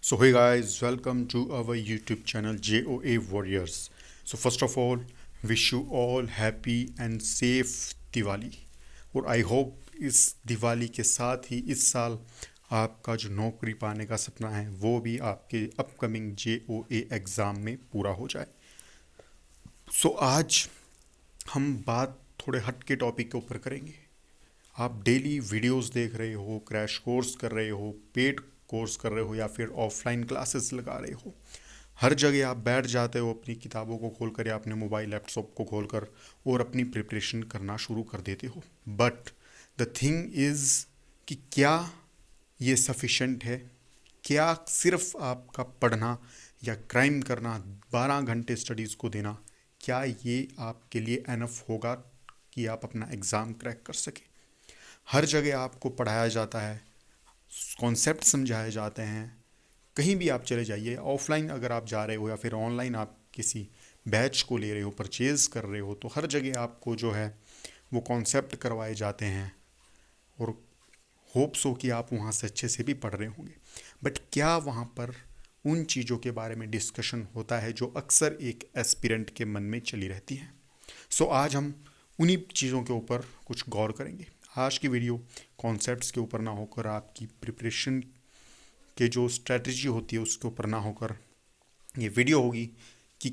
So hey guys, welcome to our YouTube channel JOA Warriors. So first of all, wish you all happy and safe Diwali. और I hope इस दिवाली के साथ ही इस साल आपका जो नौकरी पाने का सपना है वो भी आपके अपकमिंग JOA एग्ज़ाम में पूरा हो जाए। सो आज हम बात थोड़े हट के टॉपिक के ऊपर करेंगे। आप डेली वीडियोस देख रहे हो, क्रैश कोर्स कर रहे हो, पेड कोर्स कर रहे हो या फिर ऑफलाइन क्लासेस लगा रहे हो, हर जगह आप बैठ जाते हो अपनी किताबों को खोलकर या अपने मोबाइल लैपटॉप को खोलकर और अपनी प्रिपरेशन करना शुरू कर देते हो। बट द थिंग इज़ कि क्या ये सफिशेंट है? क्या सिर्फ आपका पढ़ना या क्राइम करना, 12 घंटे स्टडीज़ को देना, क्या ये आपके लिए एनफ होगा कि आप अपना एग्ज़ाम क्रैक कर सकें? हर जगह आपको पढ़ाया जाता है, कॉन्सेप्ट समझाए जाते हैं। कहीं भी आप चले जाइए, ऑफलाइन अगर आप जा रहे हो या फिर ऑनलाइन आप किसी बैच को ले रहे हो, परचेज़ कर रहे हो, तो हर जगह आपको जो है वो कॉन्सेप्ट करवाए जाते हैं और होप्स हो कि आप वहाँ से अच्छे से भी पढ़ रहे होंगे। बट क्या वहाँ पर उन चीज़ों के बारे में डिस्कशन होता है जो अक्सर एक एस्पिरेंट के मन में चली रहती हैं? सो आज हम उन्हीं चीज़ों के ऊपर कुछ गौर करेंगे। आज की वीडियो कॉन्सेप्ट्स के ऊपर ना होकर आपकी प्रिपरेशन के जो स्ट्रेटजी होती है उसके ऊपर ना होकर ये वीडियो होगी कि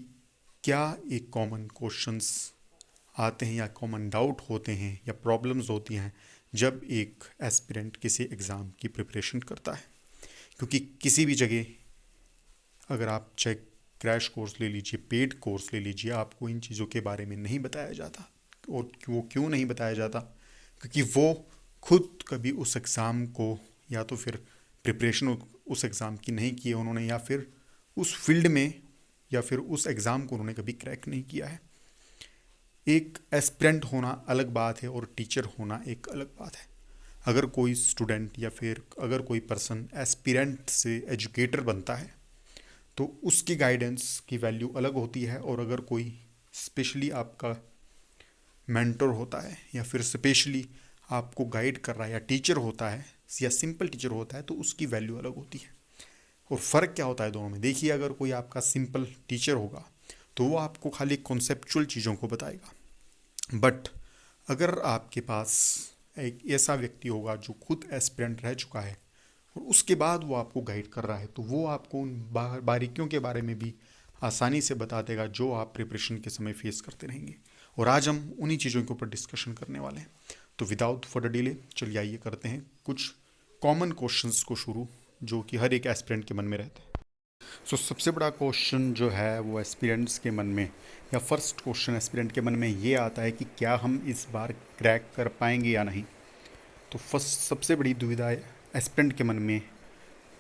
क्या एक कॉमन क्वेश्चंस आते हैं या कॉमन डाउट होते हैं या प्रॉब्लम्स होती हैं जब एक एस्पिरेंट किसी एग्ज़ाम की प्रिपरेशन करता है। क्योंकि किसी भी जगह अगर आप चाहे क्रैश कोर्स ले लीजिए, पेड कोर्स ले लीजिए, आपको इन चीज़ों के बारे में नहीं बताया जाता। और वो क्यों नहीं बताया जाता? क्योंकि वो खुद कभी उस एग्ज़ाम को या तो फिर प्रिपरेशन उस एग्ज़ाम की नहीं की है उन्होंने, या फिर उस फील्ड में या फिर उस एग्ज़ाम को उन्होंने कभी क्रैक नहीं किया है। एक एस्पिरेंट होना अलग बात है और टीचर होना एक अलग बात है। अगर कोई स्टूडेंट या फिर अगर कोई पर्सन एस्पिरेंट से एजुकेटर बनता है तो उसकी गाइडेंस की वैल्यू अलग होती है। और अगर कोई स्पेशली आपका मेंटर होता है या फिर स्पेशली आपको गाइड कर रहा है या टीचर होता है या सिंपल टीचर होता है तो उसकी वैल्यू अलग होती है। और फ़र्क क्या होता है दोनों में? देखिए, अगर कोई आपका सिंपल टीचर होगा तो वो आपको खाली कॉन्सेप्चुअल चीज़ों को बताएगा। बट अगर आपके पास एक ऐसा व्यक्ति होगा जो खुद एस्पिरेंट रह चुका है और उसके बाद वो आपको गाइड कर रहा है तो वो आपको उन बारीकियों के बारे में भी आसानी से बता देगा जो आप प्रिपरेशन के समय फेस करते रहेंगे। और आज हम उन्हीं चीज़ों के ऊपर डिस्कशन करने वाले हैं। तो विदाउट फर्दर डिले चलिए आइए करते हैं कुछ कॉमन क्वेश्चंस को शुरू जो कि हर एक एस्पिरेंट के मन में रहते हैं। सो सबसे बड़ा क्वेश्चन जो है वो एस्पिरेंट्स के मन में, या फर्स्ट क्वेश्चन एस्पिरेंट के मन में ये आता है कि क्या हम इस बार क्रैक कर पाएंगे या नहीं। तो फर्स्ट सबसे बड़ी दुविधा एस्पिरेंट के मन में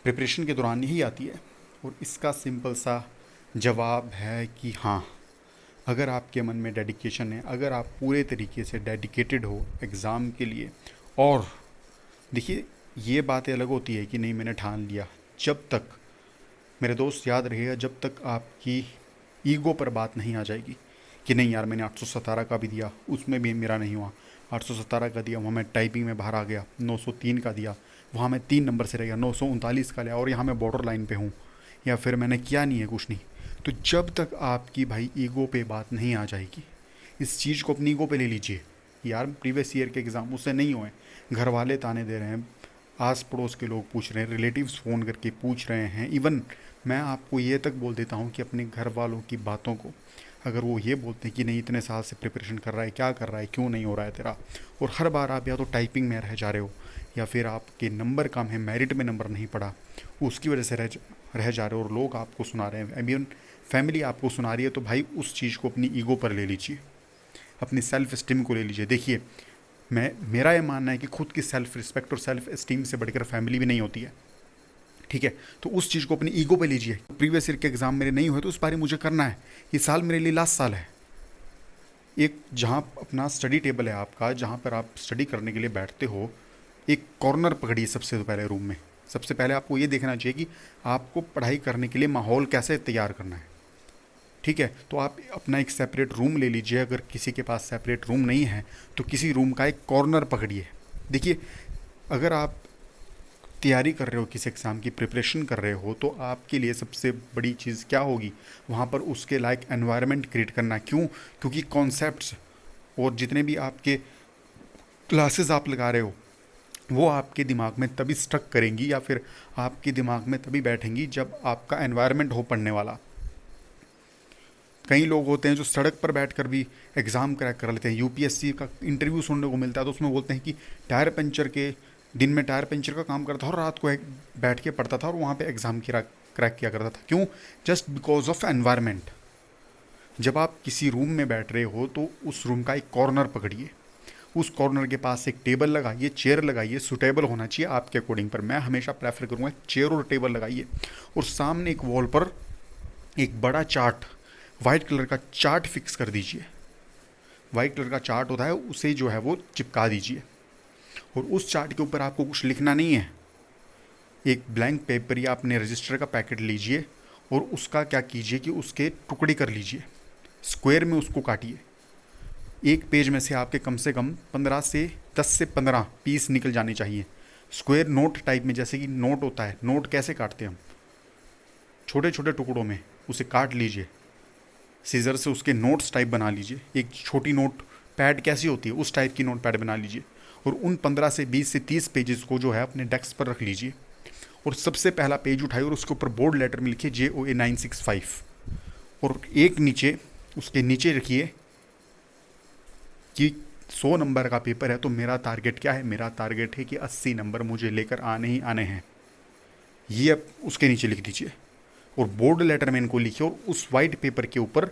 प्रिपरेशन के दौरान यही आती है। और इसका सिंपल सा जवाब है कि हाँ, अगर आपके मन में डेडिकेशन है, अगर आप पूरे तरीके से डेडिकेटेड हो एग्ज़ाम के लिए। और देखिए, ये बातें अलग होती है कि नहीं मैंने ठान लिया, जब तक मेरे दोस्त याद रहिएगा, जब तक आपकी ईगो पर बात नहीं आ जाएगी कि नहीं यार मैंने 817 का भी दिया उसमें भी मेरा नहीं हुआ, 817 का दिया वहाँ मैं टाइपिंग में बाहर आ गया, 903 का दिया वहाँ मैं 3 नंबर से रह गया, 939 का लिया और यहाँ मैं बॉर्डर लाइन पे हूँ, या फिर मैंने किया नहीं है कुछ नहीं। तो जब तक आपकी भाई ईगो पे बात नहीं आ जाएगी, इस चीज़ को अपनी ईगो पे ले लीजिए। यार प्रीवियस ईयर के एग्ज़ाम उससे नहीं हुए, घर वाले ताने दे रहे हैं, आस पड़ोस के लोग पूछ रहे हैं, रिलेटिव्स फ़ोन करके पूछ रहे हैं। इवन मैं आपको ये तक बोल देता हूँ कि अपने घर वालों की बातों को अगर वो ये बोलते हैं कि नहीं इतने साल से प्रिपरेशन कर रहा है, क्या कर रहा है, क्यों नहीं हो रहा है तेरा, और हर बार आप या तो टाइपिंग में रह जा रहे हो या फिर आपके नंबर कम है, मेरिट में नंबर नहीं पड़ा, उसकी वजह से रह जा रहे हो और लोग आपको सुना रहे हैं, इवन फैमिली आपको सुना रही है, तो भाई उस चीज़ को अपनी ईगो पर ले लीजिए, अपनी सेल्फ इस्टीम को ले लीजिए। देखिए, मेरा ये मानना है कि खुद की सेल्फ रिस्पेक्ट और सेल्फ इस्टीम से बढ़कर फैमिली भी नहीं होती है। ठीक है, तो उस चीज़ को अपनी ईगो पे लीजिए। प्रीवियस ईयर के एग्ज़ाम मेरे नहीं हुए तो उस बारे मुझे करना है, ये साल मेरे लिए लास्ट साल है। एक जहाँ अपना स्टडी टेबल है आपका, जहाँ पर आप स्टडी करने के लिए बैठते हो, एक कॉर्नर पकड़िए सबसे पहले रूम में। सबसे पहले आपको ये देखना चाहिए कि आपको पढ़ाई करने के लिए माहौल कैसे तैयार करना है। ठीक है, तो आप अपना एक सेपरेट रूम ले लीजिए। अगर किसी के पास सेपरेट रूम नहीं है तो किसी रूम का एक कॉर्नर पकड़िए। देखिए, अगर आप तैयारी कर रहे हो, किसी एग्ज़ाम की प्रिपरेशन कर रहे हो, तो आपके लिए सबसे बड़ी चीज़ क्या होगी, वहाँ पर उसके लायक एनवायरनमेंट क्रिएट करना। क्यों? क्योंकि कॉन्सेप्ट्स और जितने भी आपके क्लासेस आप लगा रहे हो वो आपके दिमाग में तभी स्ट्रक करेंगी या फिर आपके दिमाग में तभी बैठेंगी जब आपका एनवायरनमेंट हो पढ़ने वाला। कई लोग होते हैं जो सड़क पर बैठकर भी एग्ज़ाम क्रैक कर लेते हैं। यूपीएससी का इंटरव्यू सुनने को मिलता है तो उसमें बोलते हैं कि टायर पंचर के दिन में टायर पंचर का काम करता था और रात को बैठ के पढ़ता था और वहाँ पे एग्ज़ाम क्रैक किया करता था। क्यों? Just because of environment. जब आप किसी रूम में बैठ रहे हो तो उस रूम का एक कॉर्नर पकड़िए, उस कॉर्नर के पास एक टेबल लगाइए, चेयर लगाइए, सूटेबल होना चाहिए आपके अकॉर्डिंग। पर मैं हमेशा प्रेफर करूँगा चेयर और टेबल लगाइए और सामने एक वॉल पर एक बड़ा चार्ट, वाइट कलर का चार्ट फिक्स कर दीजिए। वाइट कलर का चार्ट होता है उसे जो है वो चिपका दीजिए और उस चार्ट के ऊपर आपको कुछ लिखना नहीं है। एक ब्लैंक पेपर या अपने रजिस्टर का पैकेट लीजिए और उसका क्या कीजिए कि उसके टुकड़े कर लीजिए, स्क्वायर में उसको काटिए। एक पेज में से आपके कम से कम 10 से 15 पीस निकल जाने चाहिए। स्क्वायर नोट टाइप में, जैसे कि नोट होता है, नोट कैसे काटते हैं हम, छोटे छोटे टुकड़ों में उसे काट लीजिए, सीजर से उसके नोट्स टाइप बना लीजिए। एक छोटी नोट पैड कैसी होती है उस टाइप की नोट पैड बना लीजिए और उन 15 से 20 से 30 पेजेस को जो है अपने डेस्क पर रख लीजिए और सबसे पहला पेज उठाइए और उसके ऊपर बोर्ड लेटर में लिखिए JOA 965 और एक नीचे उसके नीचे रखिए कि 100 नंबर का पेपर है तो मेरा टारगेट क्या है, मेरा टारगेट है कि 80 नंबर मुझे लेकर आने ही आने हैं। ये अब उसके नीचे लिख दीजिए और बोर्ड लेटर में इनको लिखिए और उस वाइट पेपर के ऊपर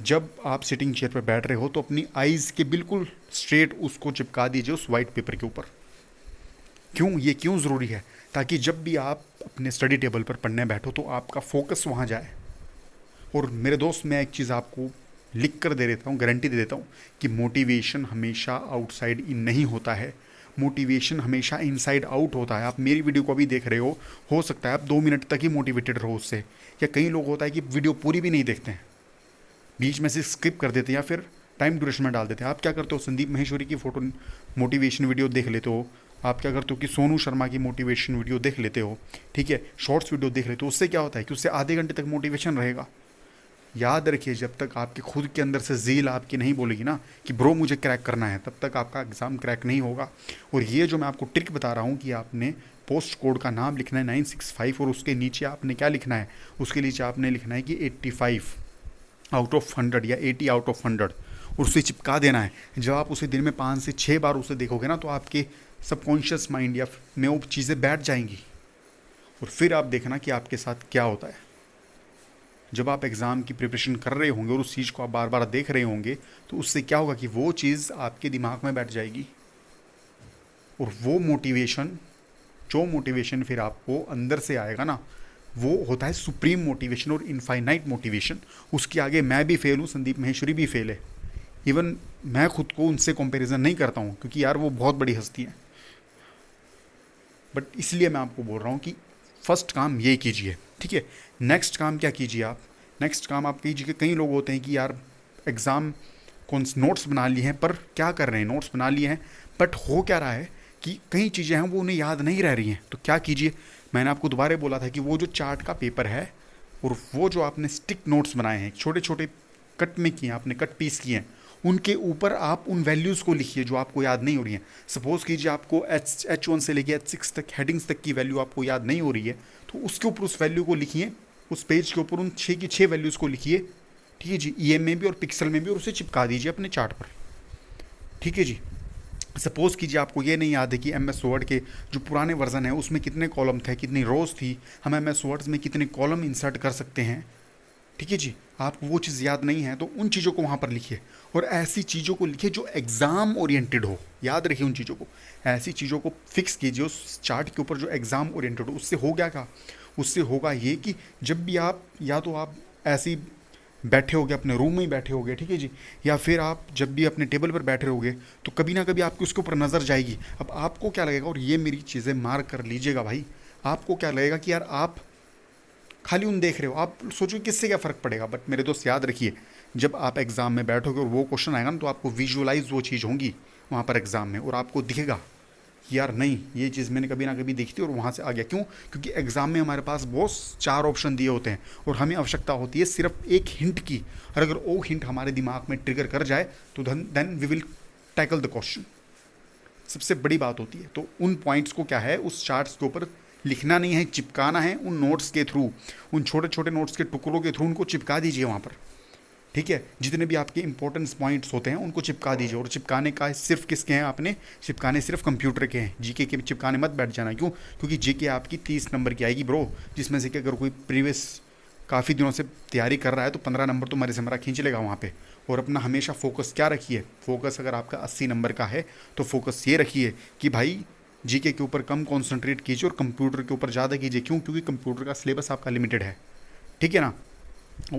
जब आप सिटिंग चेयर पर बैठ रहे हो तो अपनी आईज़ के बिल्कुल स्ट्रेट उसको चिपका दीजिए उस वाइट पेपर के ऊपर। क्यों? ये क्यों ज़रूरी है? ताकि जब भी आप अपने स्टडी टेबल पर पढ़ने बैठो तो आपका फोकस वहाँ जाए। और मेरे दोस्त, मैं एक चीज़ आपको लिख कर दे देता हूँ, गारंटी दे देता हूँ कि मोटिवेशन हमेशा आउटसाइड इन नहीं होता है, मोटिवेशन हमेशा इनसाइड आउट होता है। आप मेरी वीडियो को अभी देख रहे हो सकता है आप 2 मिनट तक ही मोटिवेटेड रहो उससे, या कई लोग होता है कि वीडियो पूरी भी नहीं देखते हैं, बीच में से स्किप कर देते हैं या फिर टाइम ड्यूरेशन में डाल देते हैं। आप क्या करते हो, संदीप महेश्वरी की फ़ोटो मोटिवेशन वीडियो देख लेते हो, आप क्या करते हो कि सोनू शर्मा की मोटिवेशन वीडियो देख लेते हो, ठीक है, शॉर्ट्स वीडियो देख लेते हो। उससे क्या होता है कि उससे आधे घंटे तक मोटिवेशन रहेगा। याद रखिए, जब तक आपके खुद के अंदर से ज़ील आपकी नहीं बोलेगी ना कि ब्रो मुझे क्रैक करना है, तब तक आपका एग्ज़ाम क्रैक नहीं होगा। और ये जो मैं आपको ट्रिक बता रहा हूँ कि आपने पोस्ट कोड का नाम लिखना है 965 और उसके नीचे आपने क्या लिखना है, उसके नीचे आपने लिखना है कि 85 आउट ऑफ 100 या 80 आउट ऑफ 100 और उसे चिपका देना है। जब आप उसे दिन में 5 से 6 बार उसे देखोगे ना तो आपके सबकॉन्शियस माइंड या में वो चीज़ें बैठ जाएंगी और फिर आप देखना कि आपके साथ क्या होता है। जब आप एग्ज़ाम की प्रिपरेशन कर रहे होंगे और उस चीज़ को आप बार बार देख रहे होंगे तो उससे क्या होगा कि वो चीज़ आपके दिमाग में बैठ जाएगी और वो मोटिवेशन फिर आपको अंदर से आएगा ना, वो होता है सुप्रीम मोटिवेशन और इनफाइनाइट मोटिवेशन। उसके आगे मैं भी फेल हूँ, संदीप महेश्वरी भी फेल है, इवन मैं खुद को उनसे कंपैरिजन नहीं करता हूँ क्योंकि यार वो बहुत बड़ी हस्ती है। बट इसलिए मैं आपको बोल रहा हूँ कि फर्स्ट काम ये कीजिए, ठीक है। नेक्स्ट काम क्या कीजिए आप, नेक्स्ट काम आप कीजिए कि कई लोग होते हैं कि यार एग्ज़ाम नोट्स बना लिए हैं, पर क्या कर रहे हैं, नोट्स बना लिए हैं बट हो क्या रहा है कि कई चीज़ें हैं वो उन्हें याद नहीं रह रही हैं। तो क्या कीजिए, मैंने आपको दोबारा बोला था कि वो जो चार्ट का पेपर है और वो जो आपने स्टिक नोट्स बनाए हैं, छोटे छोटे कट में किए हैं, आपने कट पीस किए हैं, उनके ऊपर आप उन वैल्यूज़ को लिखिए जो आपको याद नहीं हो रही हैं। सपोज़ कीजिए आपको H1 से लेके H6 तक हेडिंग्स तक की वैल्यू आपको याद नहीं हो रही है, तो उसके ऊपर उस वैल्यू को लिखिए, उस पेज के ऊपर उन 6 की 6 वैल्यूज़ को लिखिए, ठीक है जी, EM में भी और पिक्सल में भी, और उसे चिपका दीजिए अपने चार्ट पर, ठीक है जी। सपोज़ कीजिए आपको ये नहीं याद है कि MS वर्ड के जो पुराने वर्जन है उसमें कितने कॉलम थे, कितनी रोज़ थी, हम MS वर्ड्स में कितने कॉलम इंसर्ट कर सकते हैं, ठीक है जी। आपको वो चीज़ याद नहीं है तो उन चीज़ों को वहाँ पर लिखिए और ऐसी चीज़ों को लिखिए जो एग्ज़ाम ओरिएंटेड हो। याद रखिए उन चीज़ों को, ऐसी चीज़ों को फिक्स कीजिए उस चार्ट के ऊपर जो एग्ज़ाम ओरिएंटेड हो। उससे हो क्या, उससे होगा ये कि जब भी आप, या तो आप ऐसे ही बैठे होगे अपने रूम में ही बैठे होगे, ठीक है जी, या फिर आप जब भी अपने टेबल पर बैठे रहोगे तो कभी ना कभी आपकी उसके ऊपर नज़र जाएगी। अब आपको क्या लगेगा, और ये मेरी चीज़ें मार्क कर लीजिएगा भाई, आपको क्या लगेगा कि यार आप खाली उन देख रहे हो, आप सोचो किससे क्या फ़र्क पड़ेगा। बट मेरे दोस्त याद रखिए, जब आप एग्ज़ाम में बैठोगे और वो क्वेश्चन आएगा ना तो आपको विजुअलाइज वो चीज़ होंगी वहाँ पर एग्ज़ाम में और आपको दिखेगा कि यार नहीं, ये चीज़ मैंने कभी ना कभी देखी थी और वहाँ से आ गया। क्यों? क्योंकि एग्ज़ाम में हमारे पास बहुत 4 ऑप्शन दिए होते हैं और हमें आवश्यकता होती है सिर्फ एक हिंट की, और अगर वो हिंट हमारे दिमाग में ट्रिगर कर जाए तो then we will tackle the question. सबसे बड़ी बात होती है। तो उन पॉइंट्स को क्या है, उस चार्ट्स के ऊपर लिखना नहीं है, चिपकाना है उन नोट्स के थ्रू, उन छोटे छोटे नोट्स के टुकड़ों के थ्रू उनको चिपका दीजिए वहाँ पर। ठीक है, जितने भी आपके इंपॉर्टेंस पॉइंट्स होते हैं उनको चिपका दीजिए। और चिपकाने का सिर्फ किसके हैं, आपने चिपकाने सिर्फ कंप्यूटर के हैं, जीके के चिपकाने मत बैठ जाना। क्यों? क्योंकि जीके आपकी 30 नंबर की आएगी ब्रो, जिसमें से कि अगर कोई प्रीवियस काफ़ी दिनों से तैयारी कर रहा है तो 15 नंबर तो मरे से मरा खींच लेगा वहाँ पे। और अपना हमेशा फोकस क्या रखिए, फोकस अगर आपका 80 नंबर का है तो फोकस ये रखिए कि भाई जीके के ऊपर कम कॉन्सेंट्रेट कीजिए और कंप्यूटर के ऊपर ज़्यादा कीजिए। क्यों? क्योंकि कंप्यूटर का सिलेबस आपका लिमिटेड है। ठीक है ना?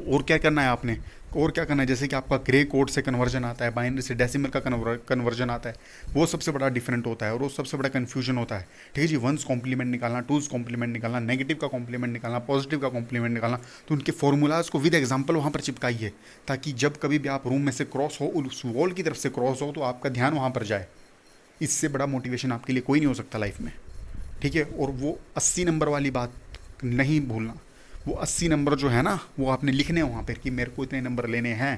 और क्या करना है आपने, और क्या करना है, जैसे कि आपका ग्रे कोड से कन्वर्जन आता है, बाइनरी से डेसिमल का कन्वर्जन आता है, वो सबसे बड़ा डिफरेंट होता है और वो सबसे बड़ा कन्फ्यूजन होता है। ठीक है जी, वंस कॉम्प्लीमेंट निकालना, टूज कॉम्प्लीमेंट निकालना, नेगेटिव का कॉम्प्लीमेंट निकालना, पॉजिटिव का कॉम्प्लीमेंट निकालना, तो उनके फॉर्मूलाज को विद एग्जाम्पल वहाँ पर चिपकाइए, ताकि जब कभी भी आप रूम में से क्रॉस हो, उस वॉल की तरफ से क्रॉस हो, तो आपका ध्यान वहाँ पर जाए। इससे बड़ा मोटिवेशन आपके लिए कोई नहीं हो सकता लाइफ में। ठीक है, और वो 80 नंबर वाली बात नहीं भूलना। वो 80 नंबर जो है ना, वो आपने लिखने हैं वहाँ पर कि मेरे को इतने नंबर लेने हैं।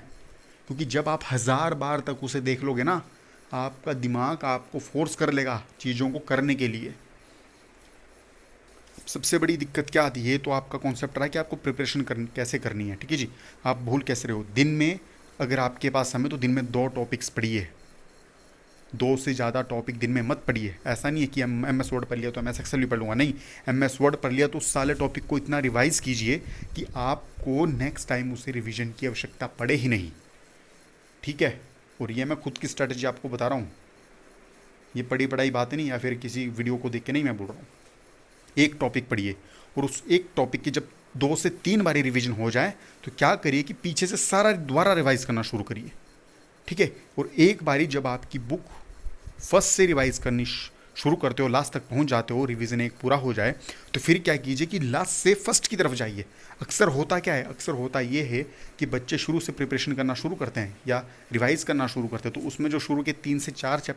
क्योंकि जब आप 1000 बार तक उसे देख लोगे ना, आपका दिमाग आपको फोर्स कर लेगा चीज़ों को करने के लिए। सबसे बड़ी दिक्कत क्या आती है, तो आपका कॉन्सेप्ट रहा है कि आपको प्रिपरेशन कैसे करनी है। ठीक है जी, आप भूल कैसे रहे हो। दिन में अगर आपके पास समय तो दिन में 2 टॉपिक्स पढ़िए, 2 से ज़्यादा टॉपिक दिन में मत पढ़िए। ऐसा नहीं है कि एम एस वर्ड पढ़ लिया तो एम एस एक्सेल भी पढ़ लूँगा, नहीं। एम एस वर्ड पढ़ लिया तो उस सारे टॉपिक को इतना रिवाइज़ कीजिए कि आपको नेक्स्ट टाइम उसे रिविजन की आवश्यकता पड़े ही नहीं। ठीक है, और ये मैं खुद की स्ट्रैटेजी आपको बता रहा हूँ, ये पढ़ी पढ़ाई बात नहीं, या फिर किसी वीडियो को देख के नहीं मैं बोल रहा हूँ। एक टॉपिक पढ़िए और उस एक टॉपिक की जब 2 से 3 बारी रिवीजन हो जाए तो क्या करिए कि पीछे से सारा दोबारा रिवाइज करना शुरू करिए। ठीक है, और एक बारी जब आपकी बुक फर्स्ट से रिवाइज करनी शुरू करते हो, लास्ट तक पहुंच जाते हो, रिवीजन एक पूरा हो जाए, तो फिर क्या कीजिए कि लास्ट से फर्स्ट की तरफ जाइए। अक्सर होता क्या है, अक्सर होता ये है कि बच्चे शुरू से प्रिपरेशन करना शुरू करते हैं या रिवाइज करना शुरू करते हैं, तो उसमें जो शुरू के 3 से 4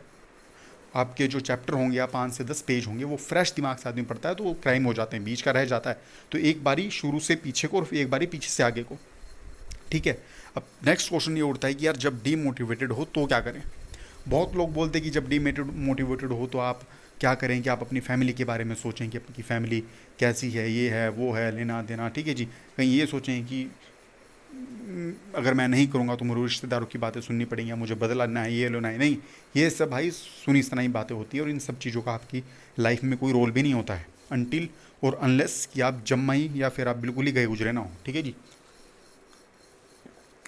आपके जो चैप्टर होंगे या 5 से 10 पेज होंगे, वो फ्रेश दिमाग से आदमी पढ़ता है तो वो क्राइम हो जाते हैं, बीच का रह जाता है। तो एक बारी शुरू से पीछे को और एक बारी पीछे से आगे को। ठीक है, अब नेक्स्ट क्वेश्चन ये उठता है कि यार जब डीमोटिवेटेड हो तो क्या करें। बहुत लोग बोलते हैं कि जब डीमोटिवेटेड हो तो आप क्या करें, कि आप अपनी फैमिली के बारे में सोचें कि आपकी फैमिली कैसी है, ये है वो है, लेना देना। ठीक है जी, कहीं ये सोचें कि अगर मैं नहीं करूँगा तो मुझे रिश्तेदारों की बातें सुननी पड़ेंगी, मुझे बदला लेना है, ये लेना है। नहीं, ये सब भाई सुनी सुनाई बातें होती है और इन सब चीज़ों का आपकी लाइफ में कोई रोल भी नहीं होता है अनटिल और अनलेस कि आप जम्मा ही या फिर आप बिल्कुल ही गए गुजरे ना हो। ठीक है जी,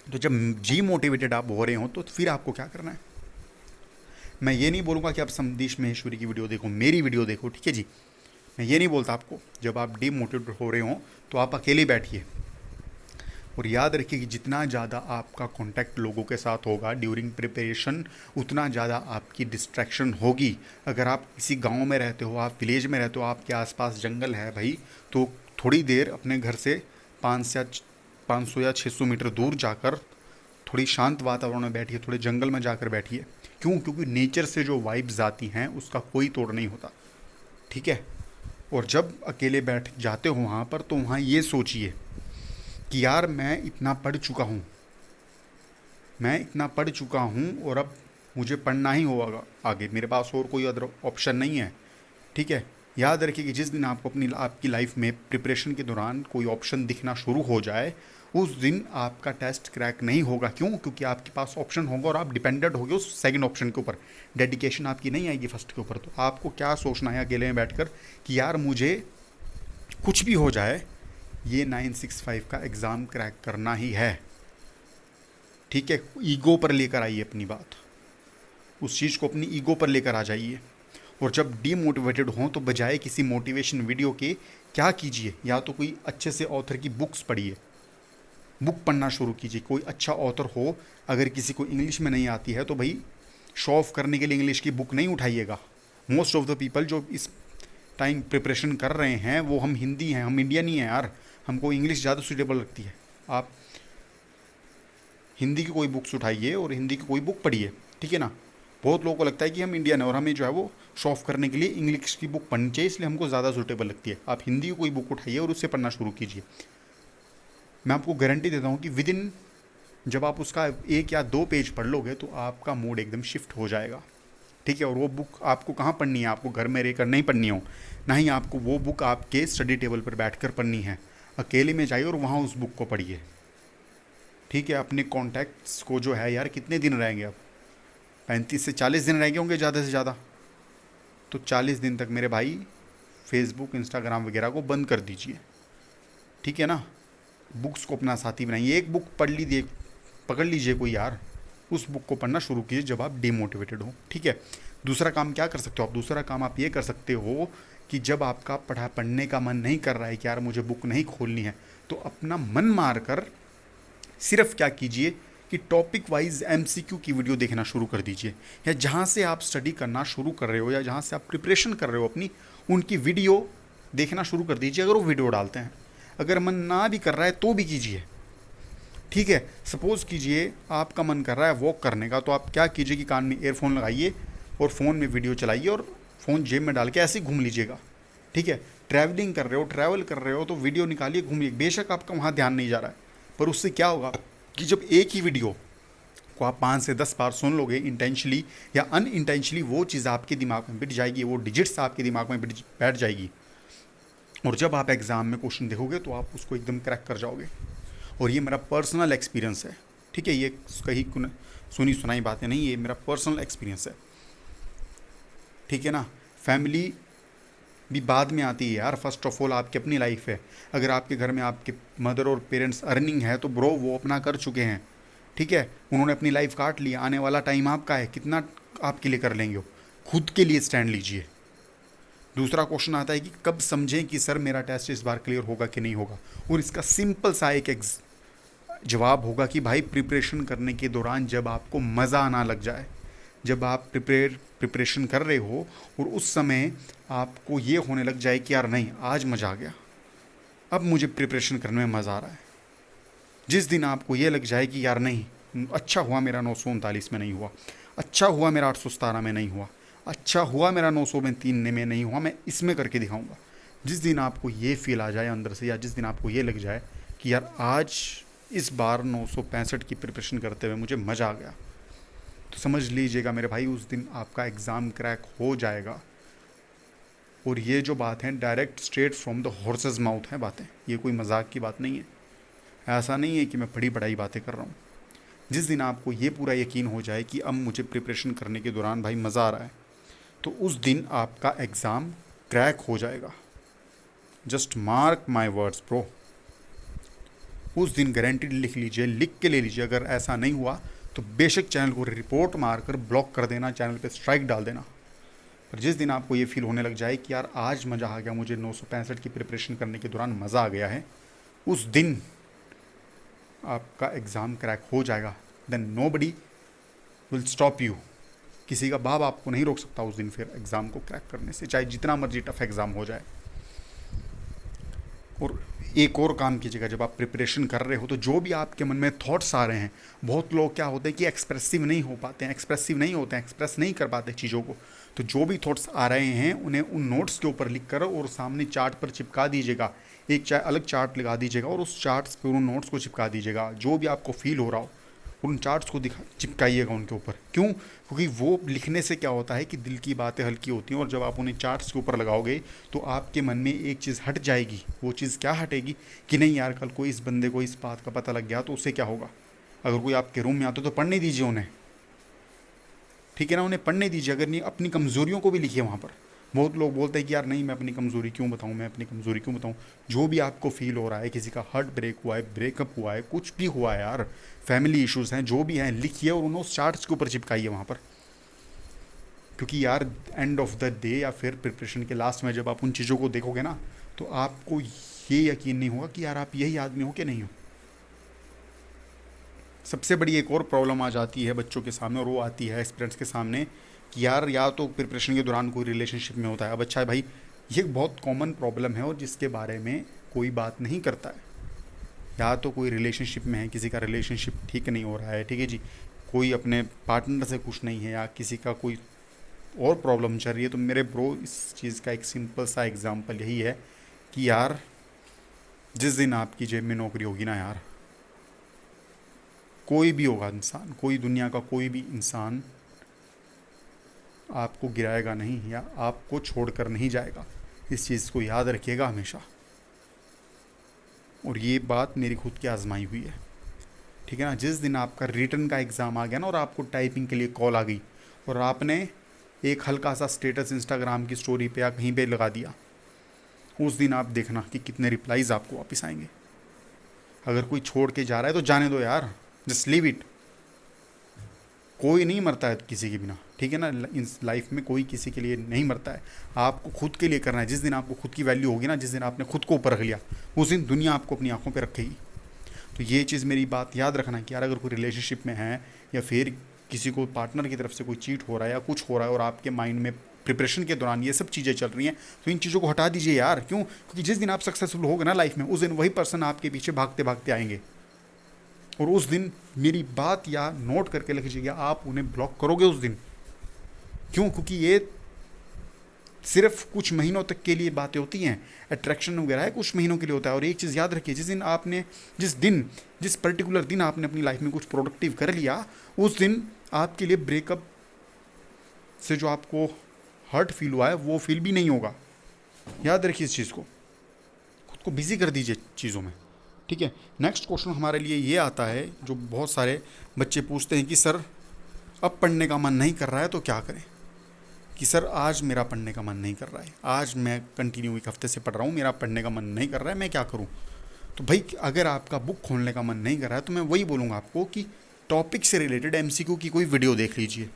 तो जब जी मोटिवेटेड आप हो रहे हो तो फिर आपको क्या करना है। मैं ये नहीं बोलूँगा कि आप संदेश महेश्वरी की वीडियो देखो, मेरी वीडियो देखो। ठीक है जी, मैं ये नहीं बोलता आपको। जब आप डीमोटिवेटेड हो रहे हो तो आप अकेले बैठिए और याद रखिए कि जितना ज़्यादा आपका कांटेक्ट लोगों के साथ होगा ड्यूरिंग प्रिपरेशन, उतना ज़्यादा आपकी डिस्ट्रैक्शन होगी। अगर आप किसी गांव में रहते हो, आप विलेज में रहते हो, आपके आसपास जंगल है भाई, तो थोड़ी देर अपने घर से 500 या 600 मीटर दूर जाकर थोड़ी शांत वातावरण में बैठिए, थोड़े जंगल में जाकर बैठिए। क्यों? क्योंकि नेचर से जो वाइब्स आती हैं उसका कोई तोड़ नहीं होता। ठीक है, और जब अकेले बैठ जाते हो वहाँ पर, तो वहाँ ये सोचिए कि यार मैं इतना पढ़ चुका हूँ, मैं इतना पढ़ चुका हूँ और अब मुझे पढ़ना ही होगा आगे, मेरे पास और कोई अदर ऑप्शन नहीं है। ठीक है, याद रखिए कि जिस दिन आपको आपकी लाइफ में प्रिपरेशन के दौरान कोई ऑप्शन दिखना शुरू हो जाए, उस दिन आपका टेस्ट क्रैक नहीं होगा। क्यों? क्योंकि आपके पास ऑप्शन होगा और आप डिपेंडेंट होगे उस सेकंड ऑप्शन के ऊपर। डेडिकेशन आपकी नहीं आएगी फर्स्ट के ऊपर। तो आपको क्या सोचना है अकेले में बैठकर कि यार मुझे कुछ भी हो जाए, ये 965 का एग्ज़ाम क्रैक करना ही है। ठीक है, ईगो पर लेकर आइए अपनी बात, उस चीज़ को अपनी ईगो पर लेकर आ जाइए। और जब डीमोटिवेटेड हों तो बजाय किसी मोटिवेशन वीडियो के क्या कीजिए, या तो कोई अच्छे से ऑथर की बुक्स पढ़िए, बुक पढ़ना शुरू कीजिए। कोई अच्छा ऑथर हो, अगर किसी को इंग्लिश में नहीं आती है तो भाई शो ऑफ करने के लिए इंग्लिश की बुक नहीं उठाइएगा। मोस्ट ऑफ द पीपल जो इस टाइम प्रिपरेशन कर रहे हैं वो हम हिंदी हैं, हम इंडियन ही हैं यार, हमको इंग्लिश ज़्यादा सूटेबल लगती है। आप हिंदी की कोई बुक्स उठाइए और हिंदी की कोई बुक पढ़िए। ठीक है ना, बहुत लोगों को लगता है कि हम इंडियन है और हमें जो है वो शो ऑफ करने के लिए इंग्लिश की बुक पढ़नी चाहिए, इसलिए हमको ज़्यादा सूटेबल लगती है। आप हिंदी की कोई बुक उठाइए और उससे पढ़ना शुरू कीजिए, मैं आपको गारंटी देता हूँ कि विद इन, जब आप उसका 1 या 2 पेज पढ़ लोगे तो आपका मूड एकदम शिफ्ट हो जाएगा। ठीक है, और वो बुक आपको कहाँ पढ़नी है, आपको घर में रहकर नहीं पढ़नी हो, ना ही आपको वो बुक आपके स्टडी टेबल पर बैठकर पढ़नी है। अकेले में जाइए और वहाँ उस बुक को पढ़िए। ठीक है, अपने कॉन्टैक्ट्स को जो है यार, कितने दिन रहेंगे अब, 35 से 40 दिन रहेंगे होंगे ज़्यादा से ज़्यादा। तो 40 दिन तक मेरे भाई फेसबुक इंस्टाग्राम वगैरह को बंद कर दीजिए। ठीक है ना, बुक्स को अपना साथी बनाइए। एक बुक पढ़ लीजिए, पकड़ लीजिए कोई यार, उस बुक को पढ़ना शुरू कीजिए जब आप डिमोटिवेटेड हो। ठीक है, दूसरा काम क्या कर सकते हो आप, दूसरा काम आप ये कर सकते हो कि जब आपका पढ़ने का मन नहीं कर रहा है कि यार मुझे बुक नहीं खोलनी है, तो अपना मन मार कर सिर्फ क्या कीजिए कि टॉपिक वाइज एमसीक्यू की वीडियो देखना शुरू कर दीजिए, या जहाँ से आप स्टडी करना शुरू कर रहे हो या जहाँ से आप प्रिपरेशन कर रहे हो अपनी, उनकी वीडियो देखना शुरू कर दीजिए अगर वो वीडियो डालते हैं। अगर मन ना भी कर रहा है तो भी कीजिए। ठीक है, सपोज़ कीजिए आपका मन कर रहा है वॉक करने का, तो आप क्या कीजिए कि कान में ईयरफोन लगाइए और फ़ोन में वीडियो चलाइए और फ़ोन जेब में डाल के ऐसे ही घूम लीजिएगा। ठीक है, ट्रैवलिंग कर रहे हो, ट्रैवल कर रहे हो तो वीडियो निकालिए, घूमिए, बेशक आपका वहाँ ध्यान नहीं जा रहा है, पर उससे क्या होगा कि जब एक ही वीडियो को आप 5 से 10 बार सुन लोगे इंटेंशली या अनइंटेंशली, वो चीज़ आपके दिमाग में बिठ जाएगी, वो डिजिट्स आपके दिमाग में बैठ जाएगी, और जब आप एग्ज़ाम में क्वेश्चन देखोगे तो आप उसको एकदम क्रैक कर जाओगे। और ये मेरा पर्सनल एक्सपीरियंस है। ठीक है, ये कहीं सुनी सुनाई बातें नहीं, ये मेरा पर्सनल एक्सपीरियंस है। ठीक है ना, फैमिली भी बाद में आती है यार, फर्स्ट ऑफ ऑल आपकी अपनी लाइफ है। अगर आपके घर में आपके मदर और पेरेंट्स अर्निंग है तो ब्रो वो अपना कर चुके हैं। ठीक है, उन्होंने अपनी लाइफ काट ली, आने वाला टाइम आपका है, कितना आपके लिए कर लेंगे, खुद के लिए स्टैंड लीजिए। दूसरा क्वेश्चन आता है कि कब समझें कि सर मेरा टेस्ट इस बार क्लियर होगा कि नहीं होगा, और इसका सिंपल सा एक जवाब होगा कि भाई प्रिपरेशन करने के दौरान जब आपको मज़ा आना लग जाए, जब आप प्रिपरेशन कर रहे हो और उस समय आपको ये होने लग जाए कि यार नहीं आज मज़ा आ गया, अब मुझे प्रिपरेशन करने में मज़ा आ रहा है, जिस दिन आपको ये लग जाए कि यार नहीं अच्छा हुआ मेरा 939 में नहीं हुआ, अच्छा हुआ मेरा 817 में नहीं हुआ, अच्छा हुआ मेरा 903 में नहीं हुआ, मैं इसमें करके दिखाऊंगा, जिस दिन आपको ये फील आ जाए अंदर से, या जिस दिन आपको ये लग जाए कि यार आज इस बार 965 की प्रिपरेशन करते हुए मुझे मज़ा आ गया, तो समझ लीजिएगा मेरे भाई उस दिन आपका एग्ज़ाम क्रैक हो जाएगा। और ये जो बात है direct straight from the horses mouth है बातें, ये कोई मजाक की बात नहीं है। ऐसा नहीं है कि मैं पढ़ी पढ़ाई बातें कर रहा हूँ। जिस दिन आपको ये पूरा यकीन हो जाए कि अब मुझे प्रिपरेशन करने के दौरान भाई मज़ा आ रहा है, तो उस दिन आपका एग्ज़ाम क्रैक हो जाएगा। Just mark my words bro, उस दिन गारंटीड लिख लीजिए, लिख के ले लीजिए। अगर ऐसा नहीं हुआ तो बेशक चैनल को रिपोर्ट मारकर ब्लॉक कर देना, चैनल पे स्ट्राइक डाल देना। पर जिस दिन आपको ये फील होने लग जाए कि यार आज मज़ा आ गया, मुझे 965 की प्रिपरेशन करने के दौरान मज़ा आ गया है, उस दिन आपका एग्ज़ाम क्रैक हो जाएगा। Then nobody will stop you, किसी का बाप आपको नहीं रोक सकता उस दिन फिर एग्ज़ाम को क्रैक करने से, चाहे जितना मर्जी टफ एग्ज़ाम हो जाए। और एक और काम कीजिएगा, जब आप प्रिपरेशन कर रहे हो तो जो भी आपके मन में थॉट्स आ रहे हैं, बहुत लोग क्या होते हैं कि एक्सप्रेसिव नहीं हो पाते हैं, एक्सप्रेसिव नहीं होते हैं, एक्सप्रेस नहीं कर पाते चीज़ों को, तो जो भी थॉट्स आ रहे हैं उन्हें उन नोट्स के ऊपर लिख कर और सामने चार्ट पर चिपका दीजिएगा। एक अलग चार्ट लगा दीजिएगा और उस चार्ट्स पर उन नोट्स को चिपका दीजिएगा। जो भी आपको फील हो रहा हो उन चार्ट्स को चिपकाइएगा उनके ऊपर। क्यों? क्योंकि वो लिखने से क्या होता है कि दिल की बातें हल्की होती हैं, और जब आप उन्हें चार्ट्स के ऊपर लगाओगे तो आपके मन में एक चीज़ हट जाएगी। वो चीज़ क्या हटेगी कि नहीं यार कल को इस बंदे को इस बात का पता लग गया तो उससे क्या होगा। अगर कोई आपके रूम में आता तो पढ़ने दीजिए उन्हें, ठीक है ना, उन्हें पढ़ने दीजिए। अगर नहीं अपनी कमज़ोरियों को भी लिखिए वहाँ पर। बहुत लोग बोलते हैं कि यार नहीं मैं अपनी कमज़ोरी क्यों बताऊँ, मैं अपनी कमज़ोरी क्यों बताऊँ। जो भी आपको फील हो रहा है, किसी का हार्ट ब्रेक हुआ है, ब्रेकअप हुआ है, कुछ भी हुआ है यार, फैमिली इश्यूज़ हैं, जो भी हैं लिखिए और उन्हें उस चार्ट्स के ऊपर चिपकाइए वहाँ पर। क्योंकि यार एंड ऑफ द डे या फिर प्रिपरेशन के लास्ट में जब आप उन चीज़ों को देखोगे ना, तो आपको ये यकीन नहीं होगा कि यार आप यही आदमी हो कि नहीं हो। सबसे बड़ी एक और प्रॉब्लम आ जाती है बच्चों के सामने, और वो आती है एस्पिरेंट्स के सामने कि यार या तो प्रिपरेशन के दौरान कोई रिलेशनशिप में होता है। अब अच्छा है भाई, ये बहुत कॉमन प्रॉब्लम है और जिसके बारे में कोई बात नहीं करता है। या तो कोई रिलेशनशिप में है, किसी का रिलेशनशिप ठीक नहीं हो रहा है, ठीक है जी, कोई अपने पार्टनर से खुश नहीं है या किसी का कोई और प्रॉब्लम चल रही है, तो मेरे ब्रो इस चीज़ का एक सिंपल सा एग्जांपल यही है कि यार जिस दिन आपकी जेब में नौकरी होगी ना यार, कोई भी होगा इंसान, कोई दुनिया का कोई भी इंसान आपको गिराएगा नहीं या आपको छोड़कर नहीं जाएगा। इस चीज़ को याद रखिएगा हमेशा। और ये बात मेरी खुद की आजमाई हुई है, ठीक है ना। जिस दिन आपका रिटर्न का एग्ज़ाम आ गया ना और आपको टाइपिंग के लिए कॉल आ गई और आपने एक हल्का सा स्टेटस इंस्टाग्राम की स्टोरी पे या कहीं पे लगा दिया, उस दिन आप देखना कि कितने रिप्लाईज आपको वापस आएंगे। अगर कोई छोड़ के जा रहा है तो जाने दो यार, जस्ट लीव इट। कोई नहीं मरता है किसी के बिना, ठीक है ना। इस लाइफ में कोई किसी के लिए नहीं मरता है, आपको खुद के लिए करना है। जिस दिन आपको खुद की वैल्यू होगी ना, जिस दिन आपने खुद को ऊपर रख लिया, उस दिन दुनिया आपको अपनी आंखों पे रखेगी। तो ये चीज़ मेरी बात याद रखना कि यार अगर कोई रिलेशनशिप में है या फिर किसी को पार्टनर की तरफ से कोई चीट हो रहा है या कुछ हो रहा है और आपके माइंड में प्रिपरेशन के दौरान ये सब चीज़ें चल रही हैं, तो इन चीज़ों को हटा दीजिए यार। क्यों? क्योंकि जिस दिन आप सक्सेसफुल होगे ना लाइफ में, उस दिन वही पर्सन आपके पीछे भागते भागते आएंगे और उस दिन मेरी बात या नोट करके लिख लीजिएगा, आप उन्हें ब्लॉक करोगे उस दिन। क्यों? क्योंकि ये सिर्फ कुछ महीनों तक के लिए बातें होती हैं, अट्रैक्शन वगैरह है कुछ महीनों के लिए होता है। और एक चीज़ याद रखिए, जिस पर्टिकुलर दिन आपने अपनी लाइफ में कुछ प्रोडक्टिव कर लिया, उस दिन आपके लिए ब्रेकअप से जो आपको हर्ट फील हुआ है वो फील भी नहीं होगा। याद रखिए इस चीज़ को, खुद को बिजी कर दीजिए चीज़ों में, ठीक है। नेक्स्ट क्वेश्चन हमारे लिए ये आता है, जो बहुत सारे बच्चे पूछते हैं कि सर अब पढ़ने का मन नहीं कर रहा है तो क्या करें। कि सर आज मेरा पढ़ने का मन नहीं कर रहा है, आज मैं कंटिन्यू एक हफ्ते से पढ़ रहा हूँ, मेरा पढ़ने का मन नहीं कर रहा है, मैं क्या करूँ। तो भाई अगर आपका बुक खोलने का मन नहीं कर रहा है तो मैं वही बोलूँगा आपको कि टॉपिक से रिलेटेड एमसीक्यू की कोई वीडियो देख लीजिए,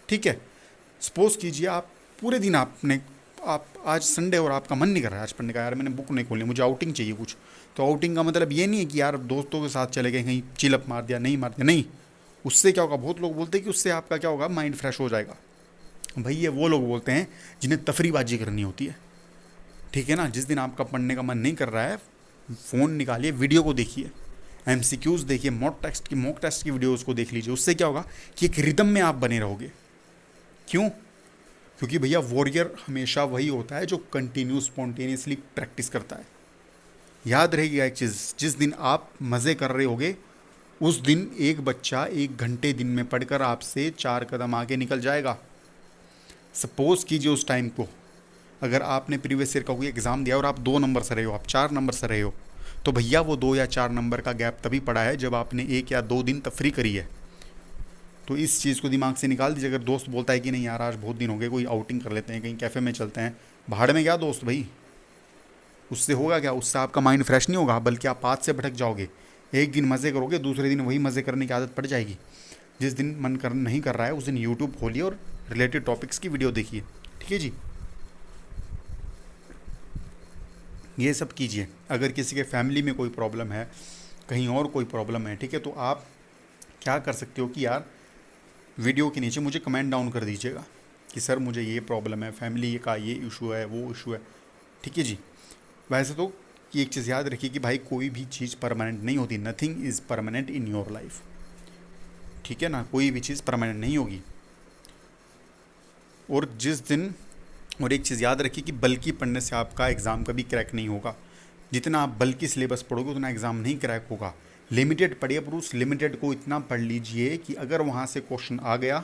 ठीक है। सपोज कीजिए आप पूरे दिन आप आज संडे और आपका मन नहीं कर रहा है आज पढ़ने का, यार मैंने बुक नहीं खोली, मुझे आउटिंग चाहिए कुछ। तो आउटिंग का मतलब ये नहीं है कि यार दोस्तों के साथ चले गए कहीं चिलअप मार दिया, नहीं मार दिया, नहीं। उससे क्या होगा, बहुत लोग बोलते हैं कि उससे आपका क्या होगा, माइंड फ्रेश हो जाएगा। भाई ये वो लोग बोलते हैं जिन्हें तफरीबाजी करनी होती है, ठीक है ना। जिस दिन आपका पढ़ने का मन नहीं कर रहा है, फ़ोन निकालिए, वीडियो को देखिए, एमसीक्यूज़ देखिए, मॉक टेस्ट की वीडियोज़ को देख लीजिए। उससे क्या होगा कि एक रिदम में आप बने रहोगे। क्यों? क्योंकि भैया वॉरियर हमेशा वही होता है जो कंटिन्यू स्पॉन्टेनियसली प्रैक्टिस करता है। याद रहेगा एक चीज़, जिस दिन आप मज़े कर रहे होगे उस दिन एक बच्चा 1 घंटे दिन में पढ़कर आपसे 4 कदम आगे निकल जाएगा। सपोज कीजिए उस टाइम को, अगर आपने प्रीवियस ईयर का कोई एग्ज़ाम दिया और आप 2 नंबर से रहे हो, आप 4 नंबर से रहे हो, तो भैया वो 2 या 4 नंबर का गैप तभी पड़ा है जब आपने 1 या 2 दिन तफरी करी है। तो इस चीज़ को दिमाग से निकाल दीजिए। अगर दोस्त बोलता है कि नहीं यार आज बहुत दिन हो गए, कोई आउटिंग कर लेते हैं, कहीं कैफ़े में चलते हैं, भाड़ में गया दोस्त भाई, उससे होगा क्या, उससे आपका माइंड फ्रेश नहीं होगा, बल्कि आप पाथ से भटक जाओगे। एक दिन मज़े करोगे, दूसरे दिन वही मज़े करने की आदत पड़ जाएगी। जिस दिन मन कर नहीं कर रहा है उस दिन यूट्यूब खोलिए और रिलेटेड टॉपिक्स की वीडियो देखिए, ठीक है जी। ये सब कीजिए। अगर किसी के फैमिली में कोई प्रॉब्लम है, कहीं और कोई प्रॉब्लम है, ठीक है, तो आप क्या कर सकते हो कि यार वीडियो के नीचे मुझे कमेंट डाउन कर दीजिएगा कि सर मुझे ये प्रॉब्लम है, फैमिली का ये इशू है, वो इशू है, ठीक है जी। वैसे तो एक चीज़ याद रखिए कि भाई कोई भी चीज़ परमानेंट नहीं होती, nothing is permanent in your life, ठीक है ना। कोई भी चीज़ परमानेंट नहीं होगी। और एक चीज़ याद रखिए कि बल्कि पढ़ने से आपका एग्ज़ाम कभी क्रैक नहीं होगा। जितना आप बल्कि सिलेबस पढ़ोगे उतना एग्ज़ाम नहीं क्रैक होगा। लिमिटेड पढ़िए, पर उस लिमिटेड को इतना पढ़ लीजिए कि अगर वहाँ से क्वेश्चन आ गया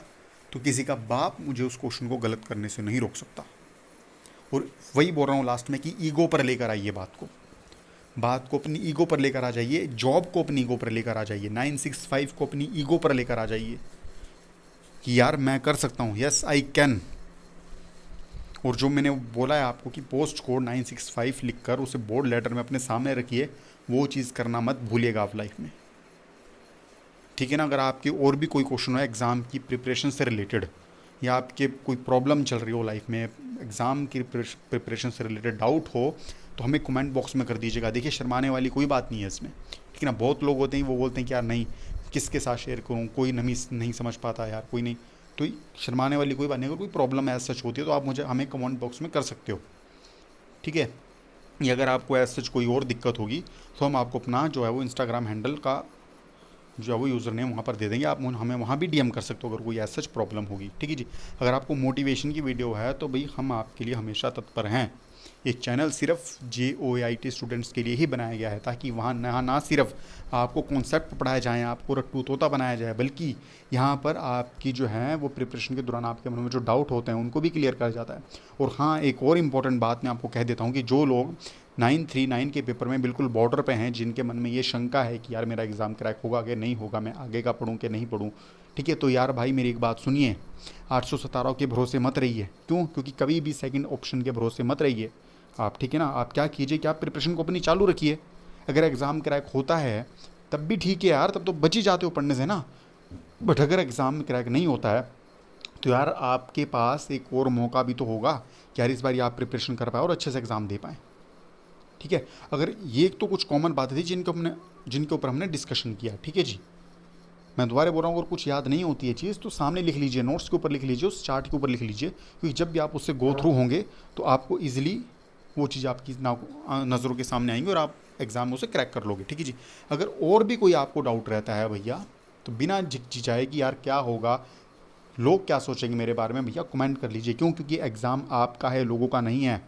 तो किसी का बाप मुझे उस क्वेश्चन को गलत करने से नहीं रोक सकता। और वही बोल रहा हूँ लास्ट में कि ईगो पर लेकर आइए बात को अपनी ईगो पर लेकर आ जाइए। जॉब को अपनी ईगो पर लेकर आ जाइए, 965 को अपनी ईगो पर लेकर आ जाइए कि यार मैं कर सकता हूँ, यस आई कैन। और जो मैंने बोला है आपको कि पोस्ट कोड 965 लिखकर उसे बोर्ड लेटर में अपने सामने रखिए, वो चीज़ करना मत भूलिएगा आप लाइफ में, ठीक है ना। अगर आपके और भी कोई क्वेश्चन हो एग्ज़ाम की प्रिपरेशन से रिलेटेड, या आपके कोई प्रॉब्लम चल रही हो लाइफ में, एग्ज़ाम की प्रिपरेशन से रिलेटेड डाउट हो, तो हमें कमेंट बॉक्स में कर दीजिएगा। देखिए शर्माने वाली कोई बात नहीं है इसमें, ठीक है ना। बहुत लोग होते हैं वो बोलते हैं कि यार नहीं किसके साथ शेयर करूँ, कोई नहीं समझ पाता यार, कोई नहीं। तो शर्माने वाली कोई बात नहीं। अगर कोई प्रॉब्लम एज सच होती है तो आप हमें कमेंट बॉक्स में कर सकते हो, ठीक है। या अगर आपको एज सच कोई और दिक्कत होगी तो हम आपको अपना जो है वो इंस्टाग्राम हैंडल का जो है वो यूज़र नेम वहाँ पर दे देंगे, आप हमें वहाँ भी डीएम कर सकते हो अगर कोई ऐसा प्रॉब्लम होगी। ठीक है जी। अगर आपको मोटिवेशन की वीडियो है तो भाई हम आपके लिए हमेशा तत्पर हैं। ये चैनल सिर्फ JOAIT स्टूडेंट्स के लिए ही बनाया गया है, ताकि वहाँ ना सिर्फ आपको कॉन्सेप्ट पढ़ाए जाएँ, आपको रट्टू तोता बनाया जाए, बल्कि यहाँ पर आपकी जो है वो प्रिपरेशन के दौरान आपके मन में जो डाउट होते हैं उनको भी क्लियर करा जाता है। और हाँ, एक और इम्पॉर्टेंट बात मैं आपको कह देता हूँ कि जो लोग 939 के पेपर में बिल्कुल बॉर्डर पे हैं, जिनके मन में ये शंका है कि यार मेरा एग्ज़ाम क्रैक होगा कि नहीं होगा, मैं आगे का पढूं कि नहीं पढूं, ठीक है, तो यार भाई मेरी एक बात सुनिए, 817 के भरोसे मत रहिए। क्यों? क्योंकि कभी भी सेकंड ऑप्शन के भरोसे मत रहिए आप, ठीक है ना। आप क्या कीजिए कि आप प्रिपरेशन को अपनी चालू रखिए। अगर एग्ज़ाम क्रैक होता है तब भी ठीक है यार, तब तो बच ही जाते हो पढ़ने से ना। बट अगर एग्ज़ाम क्रैक नहीं होता है तो यार आपके पास एक और मौका भी तो होगा कि यार इस बार आप प्रिपरेशन कर पाए और अच्छे से एग्ज़ाम दे पाएँ। ठीक है, अगर ये तो कुछ कॉमन बातें थी जिनके ऊपर हमने डिस्कशन किया। ठीक है जी। मैं दोबारा बोल रहा हूँ, अगर कुछ याद नहीं होती है चीज़ तो सामने लिख लीजिए, नोट्स के ऊपर लिख लीजिए, उस चार्ट के ऊपर लिख लीजिए, क्योंकि जब भी आप उससे गो थ्रू होंगे तो आपको ईजिली वो चीज़ आपकी नज़रों के सामने आएंगी और आप एग्ज़ाम में उसे क्रैक कर लोगे। ठीक है जी। अगर और भी कोई आपको डाउट रहता है भैया, तो बिना झिझकिचाए कि यार क्या होगा, लोग क्या सोचेंगे मेरे बारे में, भैया कमेंट कर लीजिए। क्यों? क्योंकि एग्ज़ाम आपका है, लोगों का नहीं है।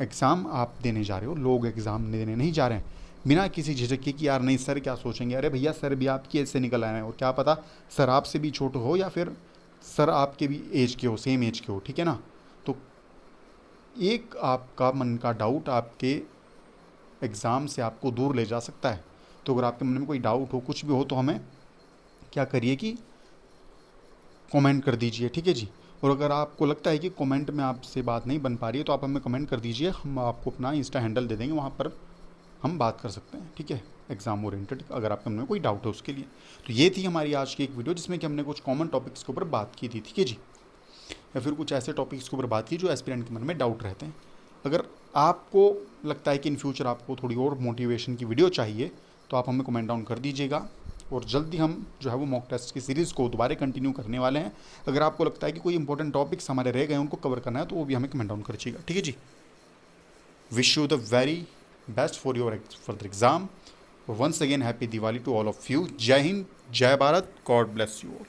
एग्ज़ाम आप देने जा रहे हो, लोग एग्ज़ाम देने नहीं जा रहे हैं। बिना किसी झिझक के कि यार नहीं सर क्या सोचेंगे, अरे भैया सर भी आपकी एज से निकल आए हैं, और क्या पता सर आपसे भी छोटे हो या फिर सर आपके भी एज के हो, सेम एज के हो। ठीक है ना। तो एक आपका मन का डाउट आपके एग्ज़ाम से आपको दूर ले जा सकता है। तो अगर आपके मन में कोई डाउट हो, कुछ भी हो, तो हमें क्या करिए कि कमेंट कर दीजिए। ठीक है जी। और अगर आपको लगता है कि कमेंट में आपसे बात नहीं बन पा रही है तो आप हमें कमेंट कर दीजिए, हम आपको अपना इंस्टा हैंडल दे देंगे, वहाँ पर हम बात कर सकते हैं। ठीक है, एग्ज़ाम ओरिएंटेड, अगर आपके मन में कोई डाउट है उसके लिए। तो ये थी हमारी आज की एक वीडियो जिसमें कि हमने कुछ कॉमन टॉपिक्स के ऊपर बात की थी। ठीक है जी। या फिर कुछ ऐसे टॉपिक्स के ऊपर बात की जो एस्पिरेंट के मन में डाउट रहते हैं। अगर आपको लगता है कि इन फ्यूचर आपको थोड़ी और मोटिवेशन की वीडियो चाहिए तो आप हमें कमेंट डाउन कर दीजिएगा, और जल्दी हम जो है वो मॉक टेस्ट की सीरीज़ को दोबारा कंटिन्यू करने वाले हैं। अगर आपको लगता है कि कोई इंपॉर्टेंट टॉपिक्स हमारे रह गए उनको कवर करना है तो वो भी हमें कमेंट डाउन करिएगा। ठीक है जी। Wish you the very best for your further exam. Once again happy Diwali to all of you. जय हिंद, जय Bharat, God bless you all.